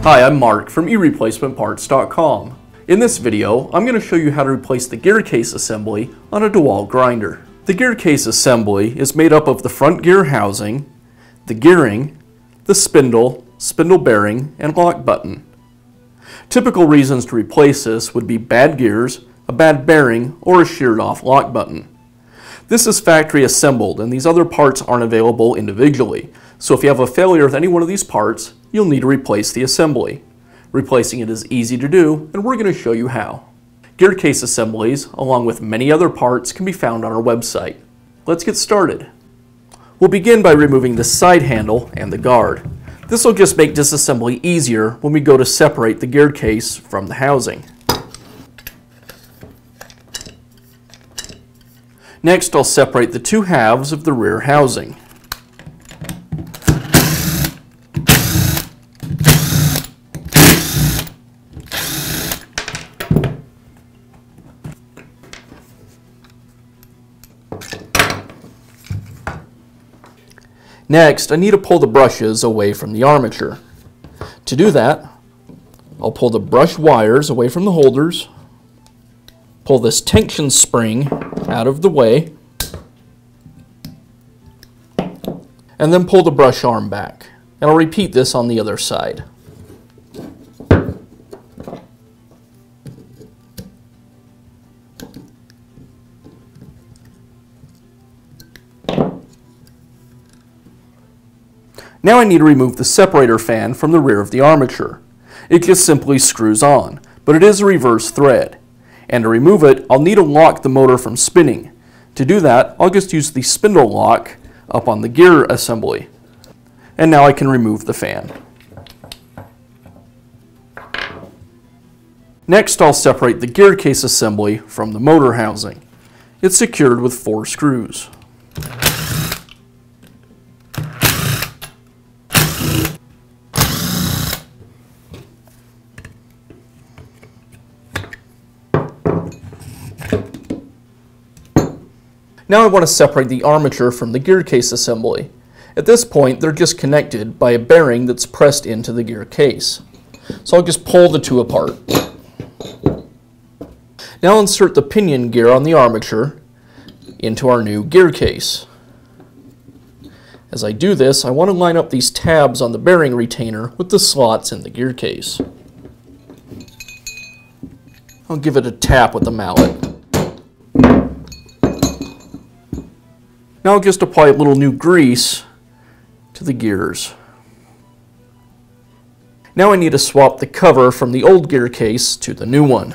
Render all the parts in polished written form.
Hi, I'm Mark from eReplacementParts.com. In this video, I'm going to show you how to replace the gear case assembly on a DeWALT grinder. The gear case assembly is made up of the front gear housing, the gearing, the spindle, spindle bearing, and lock button. Typical reasons to replace this would be bad gears, a bad bearing, or a sheared off lock button. This is factory assembled and these other parts aren't available individually, so if you have a failure with any one of these parts, you'll need to replace the assembly. Replacing it is easy to do, and we're going to show you how. Gear case assemblies, along with many other parts, can be found on our website. Let's get started. We'll begin by removing the side handle and the guard. This will just make disassembly easier when we go to separate the gear case from the housing. Next, I'll separate the two halves of the rear housing. Next, I need to pull the brushes away from the armature. To do that, I'll pull the brush wires away from the holders, pull this tension spring out of the way, and then pull the brush arm back. And I'll repeat this on the other side. Now I need to remove the separator fan from the rear of the armature. It just simply screws on, but it is a reverse thread. And to remove it, I'll need to lock the motor from spinning. To do that, I'll just use the spindle lock up on the gear assembly. And now I can remove the fan. Next, I'll separate the gear case assembly from the motor housing. It's secured with 4 screws. Now I want to separate the armature from the gear case assembly. At this point, they're just connected by a bearing that's pressed into the gear case. So I'll just pull the two apart. Now I'll insert the pinion gear on the armature into our new gear case. As I do this, I want to line up these tabs on the bearing retainer with the slots in the gear case. I'll give it a tap with the mallet. Now I'll just apply a little new grease to the gears. Now I need to swap the cover from the old gear case to the new one.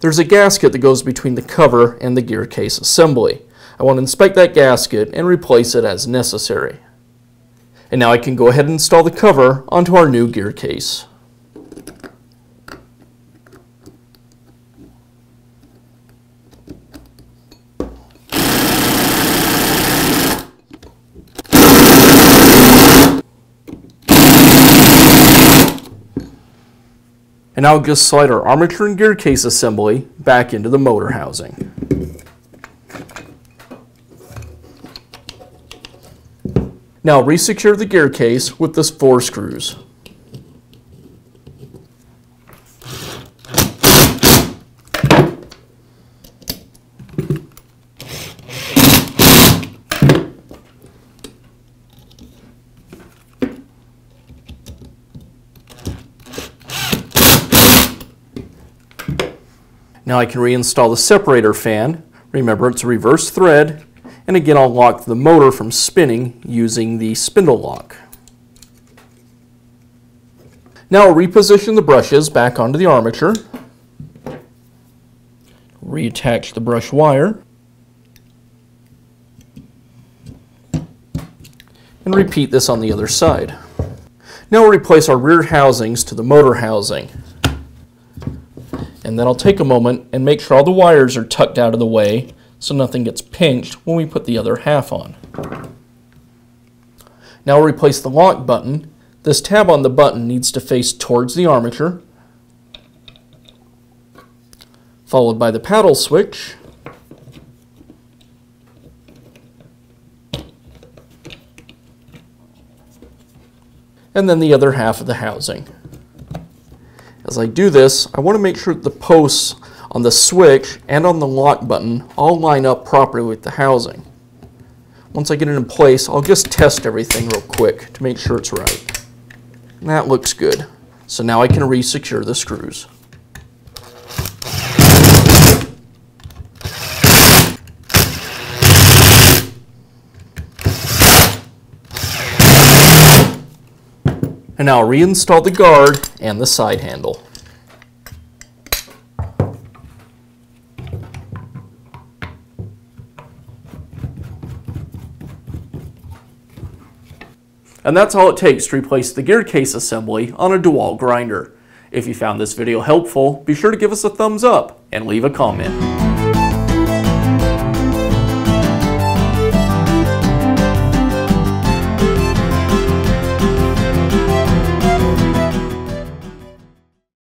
There's a gasket that goes between the cover and the gear case assembly. I want to inspect that gasket and replace it as necessary. And now I can go ahead and install the cover onto our new gear case. And now I'll just slide our armature and gear case assembly back into the motor housing. Now resecure the gear case with the 4 screws. Now I can reinstall the separator fan. Remember, it's a reverse thread. And again, I'll lock the motor from spinning using the spindle lock. Now I'll reposition the brushes back onto the armature. Reattach the brush wire. And repeat this on the other side. Now we'll replace our rear housings to the motor housing. And then I'll take a moment and make sure all the wires are tucked out of the way so nothing gets pinched when we put the other half on. Now we'll replace the lock button. This tab on the button needs to face towards the armature, followed by the paddle switch, and then the other half of the housing. As I do this, I want to make sure that the posts on the switch and on the lock button all line up properly with the housing. Once I get it in place, I'll just test everything real quick to make sure it's right. And that looks good. So now I can re-secure the screws. And now I'll reinstall the guard and the side handle. And that's all it takes to replace the gear case assembly on a DeWALT grinder. If you found this video helpful, be sure to give us a thumbs up and leave a comment.